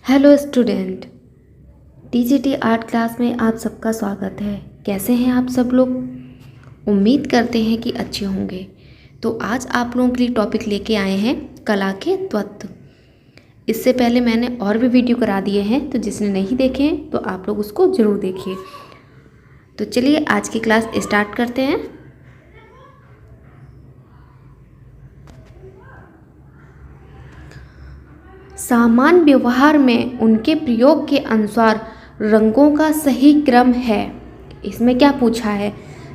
Hello student, TGT art class में आप सबका स्वागत है। कैसे हैं आप सब लोग? उम्मीद करते हैं कि अच्छे होंगे। तो आज आप लोगों के लिए टॉपिक लेके आए हैं कला के तत्व। इससे पहले मैंने और भी वीडियो करा दिए हैं, तो जिसने नहीं देखे हैं तो आप लोग उसको ज़रूर देखिए। तो चलिए आज की क्लास स्टार्ट करते हैं। सामान्य व्यवहार में उनके प्रयोग के अनुसार रंगों का सही क्रम है। इसमें क्या पूछा है?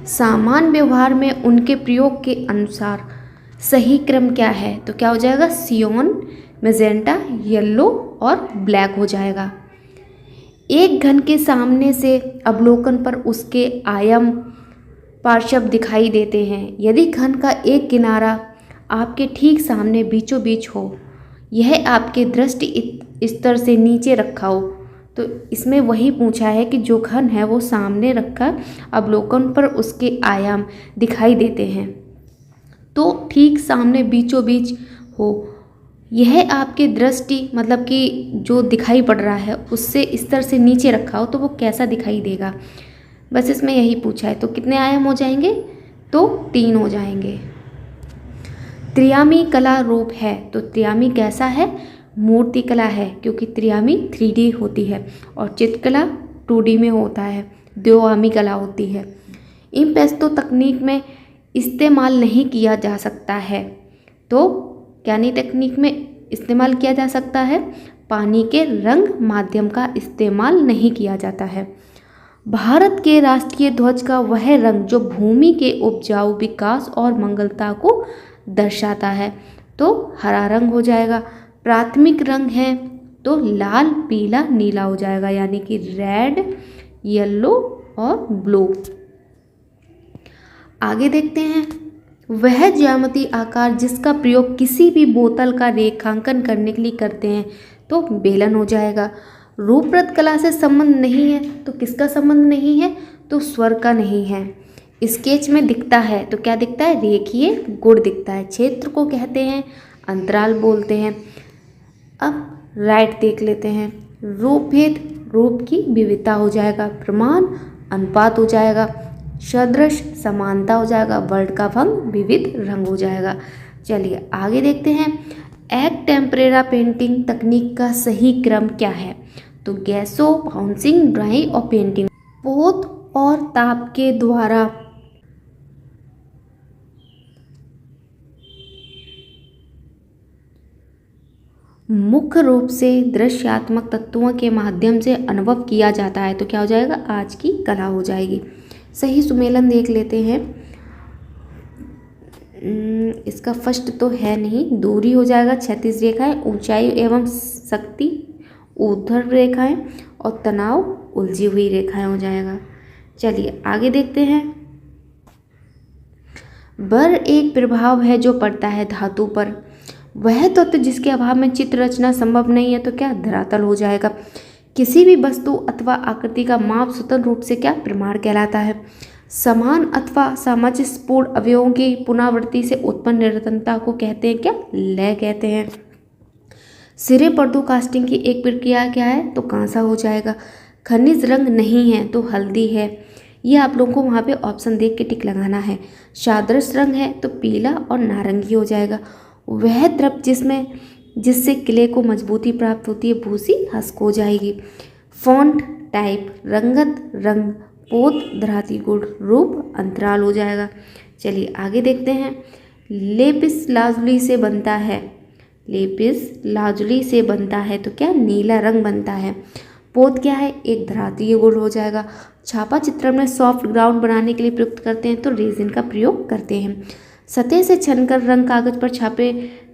सामान्य व्यवहार में उनके प्रयोग के अनुसार सही क्रम क्या है? तो क्या हो जाएगा? सियोन, मैजेंटा, येलो और ब्लैक हो जाएगा। एक घन के सामने से अवलोकन पर उसके आयाम पार्श्व दिखाई देते हैं। यदि घन का एक किनारा आपके ठीक सामने बीचों बीच हो, यह आपके दृष्टि स्तर से नीचे रखा हो, तो इसमें वही पूछा है कि जो घन है वो सामने रखा अवलोकन पर उसके आयाम दिखाई देते हैं, तो ठीक सामने बीचों बीच हो, यह आपके दृष्टि मतलब कि जो दिखाई पड़ रहा है उससे स्तर से नीचे रखा हो, तो वो कैसा दिखाई देगा। बस इसमें यही पूछा है। तो कितने आयाम हो जाएंगे? तो 3 हो जाएंगे। त्रियामी कला रूप है, तो त्रियामी कैसा है? मूर्ति कला है, क्योंकि त्रियामी 3D होती है और चित्रकला 2D में होता है, द्विआमी कला होती है। इम्पेस्टो तकनीक में इस्तेमाल नहीं किया जा सकता है, तो क्या नहीं तकनीक में इस्तेमाल किया जा सकता है? पानी के रंग माध्यम का इस्तेमाल नहीं किया जाता है। भारत के राष्ट्रीय ध्वज का वह रंग जो भूमि के उपजाऊ विकास और मंगलता को दर्शाता है, तो हरा रंग हो जाएगा। प्राथमिक रंग है तो लाल, पीला, नीला हो जाएगा, यानी कि रेड, येलो और ब्लू। आगे देखते हैं। वह ज्यामितीय आकार जिसका प्रयोग किसी भी बोतल का रेखांकन करने के लिए करते हैं, तो बेलन हो जाएगा। रूपरत कला से संबंध नहीं है, तो किसका संबंध नहीं है? तो स्वर का नहीं है। स्केच में दिखता है, तो क्या दिखता है? रेखीय गुण दिखता है। क्षेत्र को कहते हैं अंतराल बोलते हैं। अब राइट देख लेते हैं। रूपभेद, रूप की विविधता हो जाएगा। प्रमाण, अनुपात हो जाएगा। सदृश, समानता हो जाएगा। वर्ण का भंग, विविध रंग हो जाएगा। चलिए आगे देखते हैं। एक टेम्परेरा पेंटिंग तकनीक का सही क्रम क्या है? तो गैसो, बाउंसिंग, ड्राइंग और पेंटिंग। पोत और ताप के द्वारा मुख्य रूप से दृश्यात्मक तत्वों के माध्यम से अनुभव किया जाता है, तो क्या हो जाएगा? आज की कला हो जाएगी। सही सुमेलन देख लेते हैं। इसका फर्स्ट तो है नहीं, दूरी हो जाएगा। क्षैतिज रेखाएं, ऊंचाई एवं शक्ति ऊर्ध्व रेखाएं और तनाव उलझी हुई रेखाएं हो जाएगा। चलिए आगे देखते हैं। बर एक प्रभाव है जो पड़ता है धातु पर। वह तत्व जिसके अभाव में चित्र रचना संभव नहीं है, तो क्या? धरातल हो जाएगा। किसी भी वस्तु अथवा आकृति का माप स्वतंत्र रूप से क्या? प्रमाण कहलाता है। समान अथवा सामंजस्यपूर्ण अवयवों की पुनरावृत्ति से उत्पन्न निरंतरता को कहते हैं क्या? लय कहते हैं। सिरे पर्दो कास्टिंग की एक प्रक्रिया क्या है? तो कांसा हो जाएगा। खनिज रंग नहीं है, तो हल्दी है। ये आप लोगों को वहाँ पे ऑप्शन देख के टिक लगाना है। सादृश रंग है तो पीला और नारंगी हो जाएगा। वह द्रव जिससे किले को मजबूती प्राप्त होती है, भूसी हस्क हो जाएगी। फॉन्ट टाइप, रंगत, रंग, पोत, धराती गुण, रूप, अंतराल हो जाएगा। चलिए आगे देखते हैं। लेपिस लाजुली से बनता है। लेपिस लाजुली से बनता है तो क्या? नीला रंग बनता है। पोत क्या है? एक धरातीय गुण हो जाएगा। छापा चित्रण में सॉफ्ट ग्राउंड बनाने के लिए प्रयुक्त करते हैं, तो रेजिन का प्रयोग करते हैं। सतह से छनकर रंग कागज पर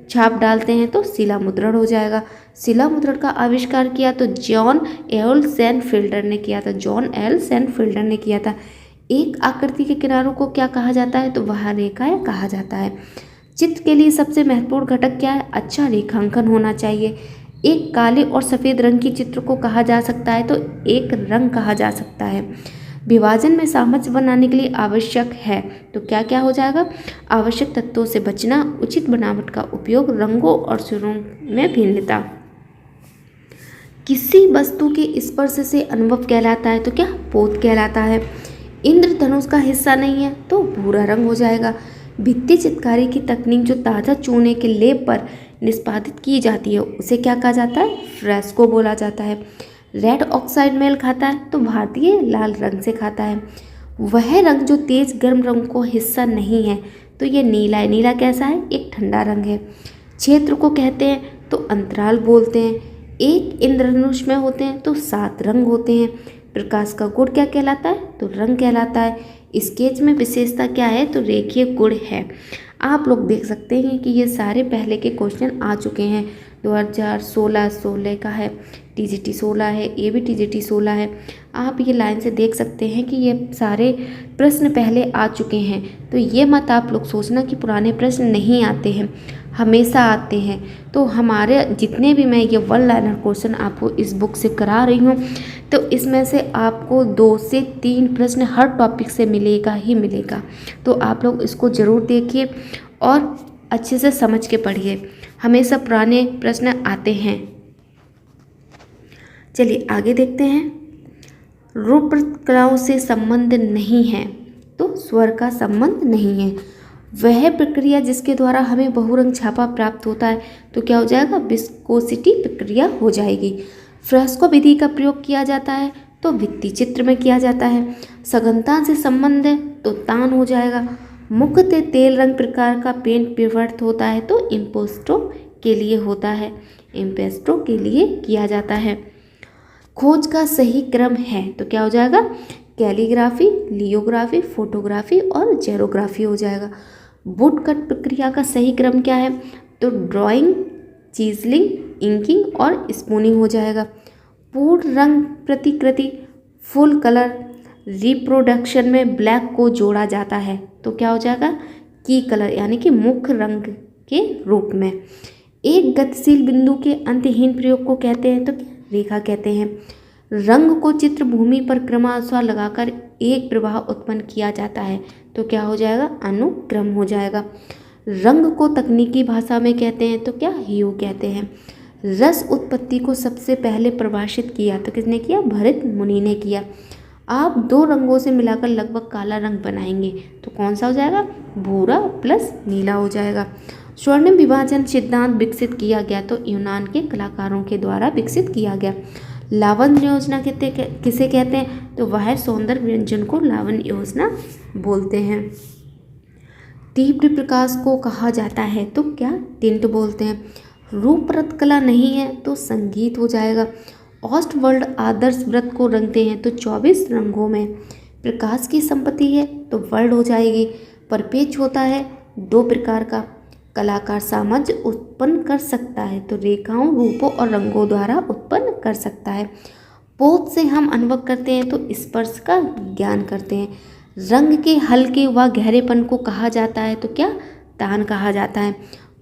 छाप डालते हैं, तो शिला मुद्रण हो जाएगा। शिला मुद्रण का आविष्कार किया तो जॉन एल सैनफील्डर ने किया था। जॉन एल सैनफील्डर ने किया था। एक आकृति के किनारों को क्या कहा जाता है? तो वह रेखाएं कहा जाता है। चित्र के लिए सबसे महत्वपूर्ण घटक क्या है? अच्छा रेखांकन होना चाहिए। एक काले और सफ़ेद रंग की चित्र को कहा जा सकता है, तो एक रंग कहा जा सकता है। विभाजन में सामंजस्य बनाने के लिए आवश्यक है, तो क्या क्या हो जाएगा? आवश्यक तत्वों से बचना, उचित बनावट का उपयोग, रंगों और सुरों में भिन्नता। किसी वस्तु के स्पर्श से अनुभव कहलाता है तो क्या बोध कहलाता है। इंद्रधनुष का हिस्सा नहीं है तो भूरा रंग हो जाएगा। भित्ति चित्रकारी की तकनीक जो ताज़ा चूने के लेप पर निष्पादित की जाती है उसे क्या कहा जाता है, फ्रेस्को बोला जाता है। रेड ऑक्साइड मेल खाता है तो भारतीय लाल रंग से खाता है। वह रंग जो तेज गर्म रंग को हिस्सा नहीं है तो ये नीला है। नीला कैसा है, एक ठंडा रंग है। क्षेत्र को कहते हैं तो अंतराल बोलते हैं। एक इंद्रधनुष में होते हैं तो 7 रंग होते हैं। प्रकाश का गुण क्या कहलाता है, तो रंग कहलाता है। स्केच में विशेषता क्या है, तो रेखीय गुण है। आप लोग देख सकते हैं कि ये सारे पहले के क्वेश्चन आ चुके हैं। 2016 का है, टीजीटी 16 है, ये भी टीजीटी 16 है। आप ये लाइन से देख सकते हैं कि ये सारे प्रश्न पहले आ चुके हैं। तो ये मत आप लोग सोचना कि पुराने प्रश्न नहीं आते हैं, हमेशा आते हैं। तो हमारे जितने भी मैं ये 1 लाइनर क्वेश्चन आपको इस बुक से करा रही हूँ तो इसमें से आपको 2 से 3 प्रश्न हर टॉपिक से मिलेगा ही मिलेगा। तो आप लोग इसको ज़रूर देखिए और अच्छे से समझ के पढ़िए, हमेशा पुराने प्रश्न आते हैं। चलिए आगे देखते हैं। रूपक कलाओं से संबंध नहीं है तो स्वर का संबंध नहीं है। वह प्रक्रिया जिसके द्वारा हमें बहुरंग छापा प्राप्त होता है तो क्या हो जाएगा, विस्कोसिटी प्रक्रिया हो जाएगी। फ्रेस्को विधि का प्रयोग किया जाता है तो भित्ति चित्र में किया जाता है। सघनता से संबंध है तो तान हो जाएगा। मुख्यतः तेल रंग प्रकार का पेंट विवर्त होता है तो इम्पोस्टो के लिए होता है, इम्पेस्टो के लिए किया जाता है। खोज का सही क्रम है तो क्या हो जाएगा, कैलीग्राफी, लियोग्राफी, फोटोग्राफी और जेरोग्राफी हो जाएगा। वुडकट प्रक्रिया का सही क्रम क्या है, तो ड्राइंग, चीजलिंग, इंकिंग और स्पूनिंग हो जाएगा। पूर्ण रंग प्रतिकृति, फुल कलर रिप्रोडक्शन में ब्लैक को जोड़ा जाता है तो क्या हो जाएगा, की कलर यानी कि मुख्य रंग के रूप में। एक गतिशील बिंदु के अंतहीन प्रयोग को कहते हैं तो रेखा कहते हैं। रंग को चित्र भूमि पर क्रमानुसार लगाकर एक प्रवाह उत्पन्न किया जाता है तो क्या हो जाएगा, अनुक्रम हो जाएगा। रंग को तकनीकी भाषा में कहते हैं तो क्या, ह्यू कहते हैं। रस उत्पत्ति को सबसे पहले परिभाषित किया तो किसने किया, भरत मुनि ने किया। आप 2 रंगों से मिलाकर लगभग काला रंग बनाएंगे तो कौन सा हो जाएगा, भूरा प्लस नीला हो जाएगा। स्वर्णिम विभाजन सिद्धांत विकसित किया गया तो यूनान के कलाकारों के द्वारा विकसित किया गया। लावण्य योजना किसे कहते हैं, तो वह सौंदर्य व्यंजन को लावण्य योजना बोलते हैं। तीव्र प्रकाश को कहा जाता है तो क्या, टिंट बोलते हैं। रूपरत कला नहीं है तो संगीत हो जाएगा। ऑस्ट वर्ल्ड आदर्श व्रत को रंगते हैं तो 24 रंगों में। प्रकाश की संपत्ति है तो वर्ल्ड हो जाएगी। परपेच होता है 2 प्रकार का। कलाकार सामंजस्य उत्पन्न कर सकता है तो रेखाओं, रूपों और रंगों द्वारा उत्पन्न कर सकता है। बोध से हम अनुभव करते हैं तो स्पर्श का ज्ञान करते हैं। रंग के हल्के व गहरेपन को कहा जाता है तो क्या, तान कहा जाता है।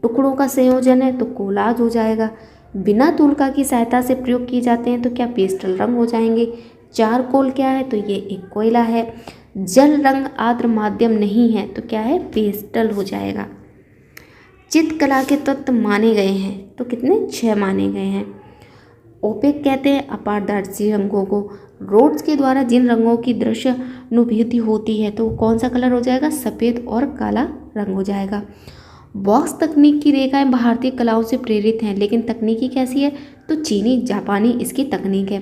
टुकड़ों का संयोजन है तो कोलाज हो जाएगा। बिना तुलका की सहायता से प्रयोग किए जाते हैं तो क्या, पेस्टल रंग हो जाएंगे। चारकोल क्या है, तो ये एक कोयला है। जल रंग आर्द्र माध्यम नहीं है तो क्या है, पेस्टल हो जाएगा। चित्रकला के तत्व माने गए हैं तो कितने, 6 माने गए हैं। ओपेक कहते हैं अपारदर्शी रंगों को। रोड्स के द्वारा जिन रंगों की दृश्य अनुभूति होती है तो कौन सा कलर हो जाएगा, सफ़ेद और काला रंग हो जाएगा। बॉक्स तकनीक की रेखाएं भारतीय कलाओं से प्रेरित हैं लेकिन तकनीकी कैसी है, तो चीनी जापानी इसकी तकनीक है।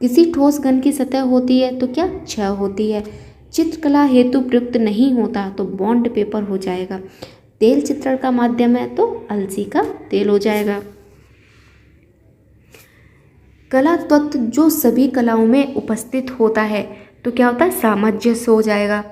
किसी ठोस घन की सतह होती है तो क्या, क्षय होती है। चित्रकला हेतु प्रयुक्त नहीं होता तो बॉन्ड पेपर हो जाएगा। तेल चित्रण का माध्यम है तो अलसी का तेल हो जाएगा। कला तत्व जो सभी कलाओं में उपस्थित होता है तो क्या होता है, सामंजस्य हो जाएगा।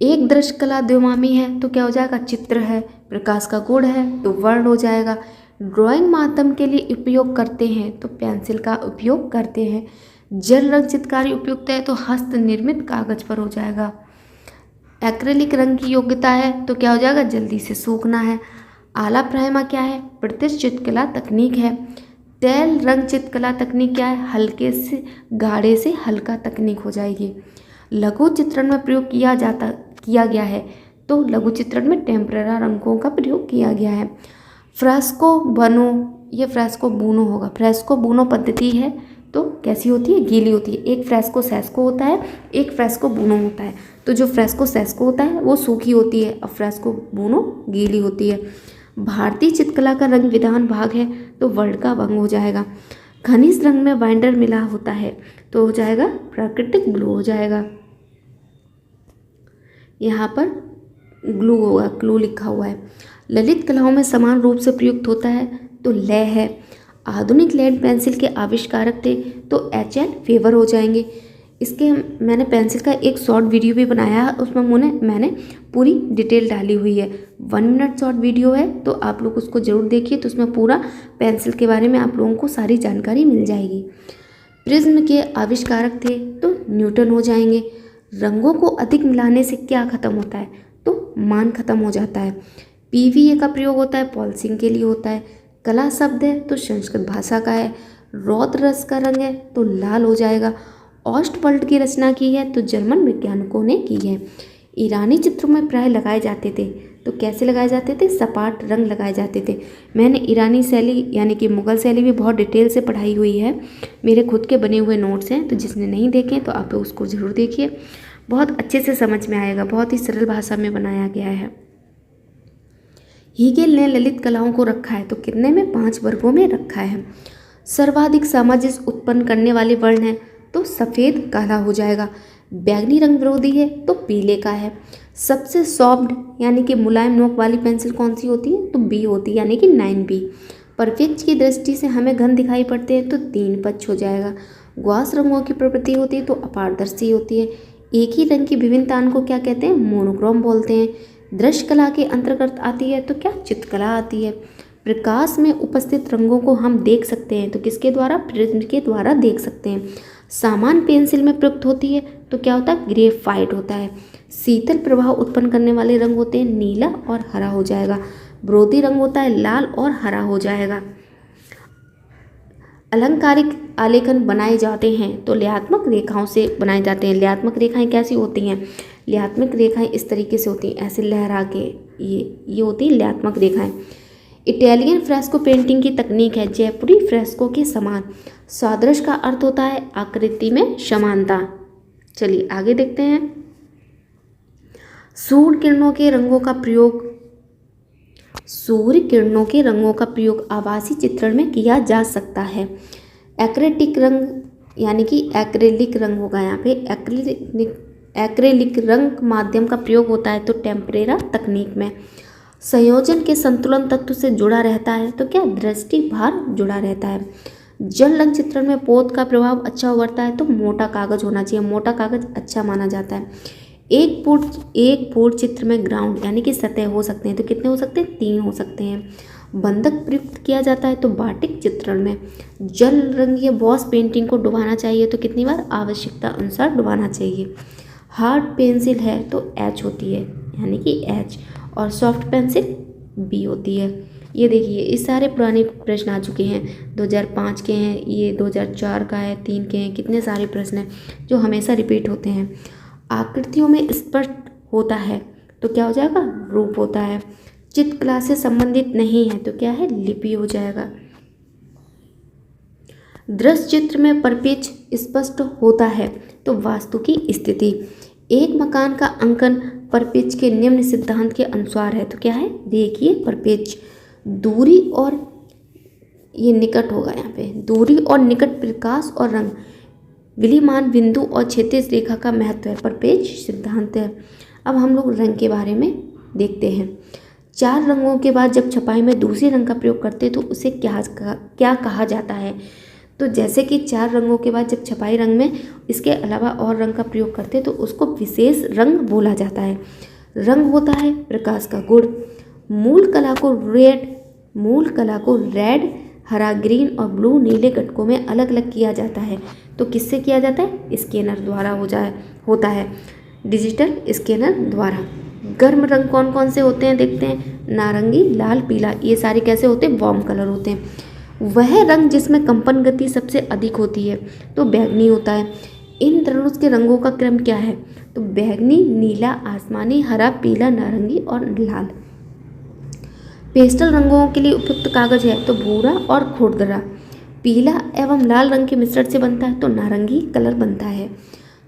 एक दृश्य कला द्विमामी है तो क्या हो जाएगा, चित्र है। प्रकाश का गुण है तो वर्ण हो जाएगा। ड्राइंग माध्यम के लिए उपयोग करते हैं तो पेंसिल का उपयोग करते हैं। जल रंग चित्रकारी उपयुक्त है तो हस्त निर्मित कागज पर हो जाएगा। एक्रेलिक रंग की योग्यता है तो क्या हो जाएगा, जल्दी से सूखना है। आला प्राइमा क्या है, प्रतिष्ठित चित्रकला तकनीक है। तेल रंग चित्रकला तकनीक क्या है, हल्के से गाढ़े से हल्का तकनीक हो जाएगी। लघु चित्रण में प्रयोग किया गया है तो लघु चित्रण में टेम्परेरा रंगों का प्रयोग किया गया है। फ्रेस्को, बनो, ये फ्रेस्को बूनो होगा। फ्रेस्को बूनो पद्धति है तो कैसी होती है, गीली होती है। एक फ्रेस्को सेस्को होता है, एक फ्रेस्को बूनो होता है। तो जो फ्रेस्को सेस्को होता है वो सूखी होती है और फ्रेस्को बूनो गीली होती है। भारतीय चित्रकला का रंग विधान भाग है तो वर्ल्ड का भंग हो जाएगा। खनिज रंग में बाइंडर मिला होता है तो हो जाएगा प्राकृतिक ब्लू हो जाएगा। यहाँ पर ग्लू होगा, ग्लू लिखा हुआ है। ललित कलाओं में समान रूप से प्रयुक्त होता है तो लय है। आधुनिक लेड पेंसिल के आविष्कारक थे तो HL फेवर हो जाएंगे। इसके मैंने पेंसिल का एक शॉर्ट वीडियो भी बनाया है, उसमें मैंने पूरी डिटेल डाली हुई है। 1 मिनट शॉर्ट वीडियो है तो आप लोग उसको ज़रूर देखिए, तो उसमें पूरा पेंसिल के बारे में आप लोगों को सारी जानकारी मिल जाएगी। प्रिज्म के आविष्कारक थे तो न्यूटन हो जाएंगे। रंगों को अधिक मिलाने से क्या खत्म होता है, तो मान खत्म हो जाता है। PVA का प्रयोग होता है पॉलिशिंग के लिए होता है। कला शब्द है तो संस्कृत भाषा का है। रौद्र रस का रंग है तो लाल हो जाएगा। ऑस्टवर्ल्ड की रचना की है तो जर्मन वैज्ञानिकों ने की है। ईरानी चित्रों में प्राय लगाए जाते थे तो कैसे लगाए जाते थे, सपाट रंग लगाए जाते थे। मैंने ईरानी शैली यानी कि मुग़ल शैली भी बहुत डिटेल से पढ़ाई हुई है, मेरे खुद के बने हुए नोट्स हैं, तो जिसने नहीं देखे तो आप उसको ज़रूर देखिए, बहुत अच्छे से समझ में आएगा। बहुत ही सरल भाषा में बनाया गया है। हीगेल ने ललित कलाओं को रखा है तो कितने में, 5 वर्गों में रखा है। सर्वाधिक सामंजस्य उत्पन्न करने वाले वर्ण हैं तो सफ़ेद काला हो जाएगा। बैगनी रंग विरोधी है तो पीले का है। सबसे सॉफ्ट यानी कि मुलायम नोक वाली पेंसिल कौन सी होती है, तो B होती है यानी कि 9B। परपेच की दृष्टि से हमें घन दिखाई पड़ते हैं तो 3 पक्ष हो जाएगा। ग्वास रंगों की प्रवृत्ति होती है तो अपारदर्शी होती है। एक ही रंग की विभिन्नता को क्या कहते हैं, मोनोक्रोम बोलते हैं। दृश्य कला के अंतर्गत आती है तो क्या, चित्रकला आती है। प्रकाश में उपस्थित रंगों को हम देख सकते हैं तो किसके द्वारा, प्रिज्म के द्वारा देख सकते हैं। सामान्य पेंसिल में प्रयुक्त होती है तो क्या होता है, ग्रेफाइट होता है। शीतल प्रभाव उत्पन्न करने वाले रंग होते हैं नीला और हरा हो जाएगा। विरोधी रंग होता है लाल और हरा हो जाएगा। अलंकारिक आलेखन बनाए जाते हैं तो लयात्मक रेखाओं से बनाए जाते हैं। लयात्मक रेखाएं कैसी होती हैं, लयात्मक रेखाएं इस तरीके से होती हैं, ऐसे लहरा के, ये होती है लयात्मक रेखाएं। इटालियन फ्रेस्को पेंटिंग की तकनीक है जयपुरी फ्रेस्को के समान। सादृश्य का अर्थ होता है आकृति में समानता। चलिए आगे देखते हैं। सूर्य किरणों के रंगों का प्रयोग, सूर्य किरणों के रंगों का प्रयोग आभासी चित्रण में किया जा सकता है। एक्रेटिक रंग यानी कि एक्रेलिक रंग होगा यहाँ पे। एक्रेलिक रंग माध्यम का प्रयोग होता है तो टेम्परेरा तकनीक में। संयोजन के संतुलन तत्व से जुड़ा रहता है तो क्या, दृष्टि भार जुड़ा रहता है। जल रंग चित्रण में पोत का प्रभाव अच्छा उभरता है तो मोटा कागज होना चाहिए। मोटा कागज अच्छा माना जाता है। एक फुट चित्र में ग्राउंड यानी कि सतह हो सकते हैं तो कितने हो सकते हैं, 3 हो सकते हैं। बंधक प्रयुक्त किया जाता है तो बाटिक चित्रण में। जल रंग या बॉस पेंटिंग को डुबाना चाहिए तो कितनी बार, आवश्यकता अनुसार डुबाना चाहिए। हार्ड पेंसिल है तो H होती है यानी कि H, और सॉफ्ट पेंसिल B होती है। ये देखिए इस सारे पुराने प्रश्न आ चुके हैं, 2005 के हैं, ये 2004 का है, 3 के हैं, कितने सारे प्रश्न हैं जो हमेशा रिपीट होते हैं। आकृतियों में स्पष्ट होता है तो क्या हो जाएगा, रूप होता है। चित्रकला से संबंधित नहीं है तो क्या है, लिपि हो जाएगा। दृश्य चित्र में परपेच स्पष्ट होता है तो वास्तु की स्थिति। एक मकान का अंकन परपेच के निम्न सिद्धांत के अनुसार है तो क्या है, देखिए परपेच। दूरी और ये निकट होगा यहाँ पे, दूरी और निकट प्रकाश और रंग विलीमान बिंदु और क्षैतिज रेखा का महत्व है, परपेच सिद्धांत है। अब हम लोग रंग के बारे में देखते हैं। 4 रंगों के बाद जब छपाई में दूसरे रंग का प्रयोग करते हैं तो उसे क्या कहा जाता है, तो जैसे कि 4 रंगों के बाद जब छपाई रंग में इसके अलावा और रंग का प्रयोग करते हैं तो उसको विशेष रंग बोला जाता है। रंग होता है प्रकाश का गुण। मूल कला को रेड, हरा, ग्रीन और ब्लू नीले घटकों में अलग अलग किया जाता है तो किससे किया जाता है, स्कैनर द्वारा होता है, डिजिटल स्कैनर द्वारा। गर्म रंग कौन कौन से होते हैं देखते हैं, नारंगी, लाल, पीला, ये सारे कैसे होते हैं, वार्म कलर होते हैं। वह रंग जिसमें कंपन गति सबसे अधिक होती है तो बैगनी होता है। इन तरह के रंगों का क्रम क्या है, तो बैगनी, नीला, आसमानी, हरा, पीला, नारंगी और लाल। पेस्टल रंगों के लिए उपयुक्त कागज है तो भूरा और खुरदरा। पीला एवं लाल रंग के मिश्रण से बनता है तो नारंगी कलर बनता है।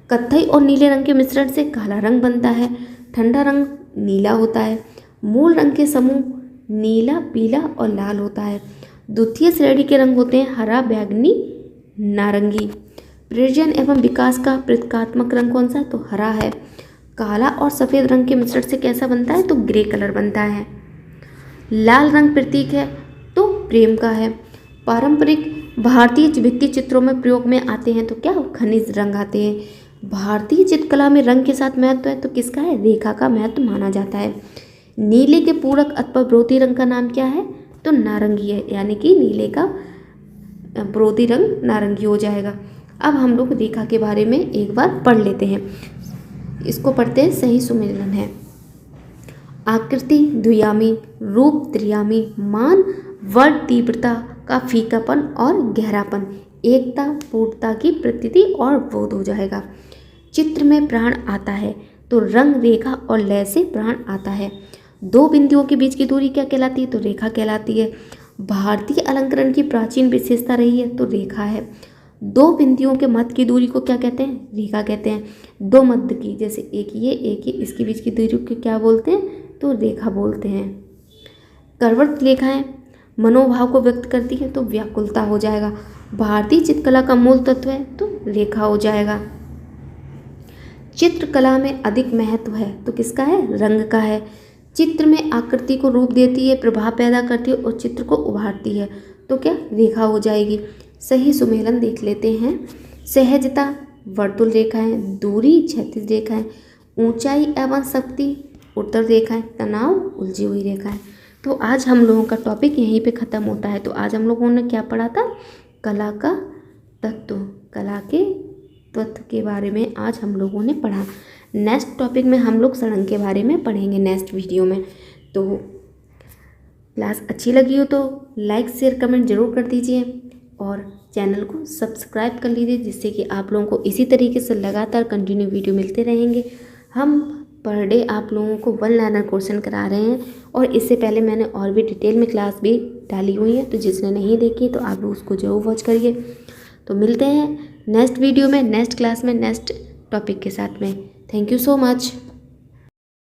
कत्थई और नीले रंग के मिश्रण से काला रंग बनता है। ठंडा रंग नीला होता है। मूल रंग के समूह नीला, पीला और लाल होता है। द्वितीय श्रेणी के रंग होते हैं हरा, बैंगनी, नारंगी। प्रयोजन एवं विकास का प्रतीकात्मक रंग कौन सा है तो हरा है। काला और सफ़ेद रंग के मिश्रण से कैसा बनता है तो ग्रे कलर बनता है। लाल रंग प्रतीक है तो प्रेम का है। पारंपरिक भारतीय भित्ति चित्रों में प्रयोग में आते हैं तो क्या खनिज रंग आते हैं। भारतीय चित्रकला में रंग के साथ महत्व है तो किसका है, रेखा का महत्व माना जाता है। नीले के पूरक अथवा विरोधी रंग का नाम क्या है तो नारंगी है, यानी कि नीले का विरोधी रंग नारंगी हो जाएगा। अब हम लोग रेखा के बारे में एक बार पढ़ लेते हैं। इसको पढ़ते हैं, सही सुमेलन है। आकृति द्वियामी, रूप त्रियामी, मान वर्ड तीव्रता का फीकापन और गहरापन, एकता पूर्णता की प्रतीति और बोध हो जाएगा। चित्र में प्राण आता है तो रंग, रेखा और लय से प्राण आता है। दो बिंदुओं के बीच की दूरी क्या कहलाती है तो रेखा कहलाती है। भारतीय अलंकरण की प्राचीन विशेषता रही है तो रेखा है। दो बिंदुओं के मध्य की दूरी को क्या कहते हैं, रेखा कहते हैं। दो मध्य की, जैसे एक ये इसके बीच की दूरी को क्या बोलते हैं तो रेखा बोलते हैं। कर्वत रेखाएं मनोभाव को व्यक्त करती है तो व्याकुलता हो जाएगा। भारतीय चित्रकला का मूल तत्व है तो रेखा हो जाएगा। चित्रकला में अधिक महत्व है तो किसका है, रंग का है। चित्र में आकृति को रूप देती है, प्रभाव पैदा करती है और चित्र को उभारती है तो क्या, रेखा हो जाएगी। सही सुमेलन देख लेते हैं। सहजता वर्तुल रेखाएं, दूरी क्षैतिज रेखाएं, ऊंचाई एवं शक्ति उत्तर रेखाएं, तनाव उलझी हुई रेखाएं। तो आज हम लोगों का टॉपिक यहीं पे ख़त्म होता है। तो आज हम लोगों ने क्या पढ़ा था, कला का तत्व, कला के तत्व के बारे में आज हम लोगों ने पढ़ा। नेक्स्ट टॉपिक में हम लोग सड़क के बारे में पढ़ेंगे नेक्स्ट वीडियो में। तो क्लास अच्छी लगी हो तो लाइक शेयर कमेंट ज़रूर कर दीजिए और चैनल को सब्सक्राइब कर लीजिए, जिससे कि आप लोगों को इसी तरीके से लगातार कंटिन्यू वीडियो मिलते रहेंगे। हम पर डे आप लोगों को 1 लाइनर क्वेश्चन करा रहे हैं और इससे पहले मैंने और भी डिटेल में क्लास भी डाली हुई है, तो जिसने नहीं देखी तो आप लोग उसको जरूर वॉच करिए। तो मिलते हैं नेक्स्ट वीडियो में, नेक्स्ट क्लास में, नेक्स्ट टॉपिक के साथ में। Thank you so much.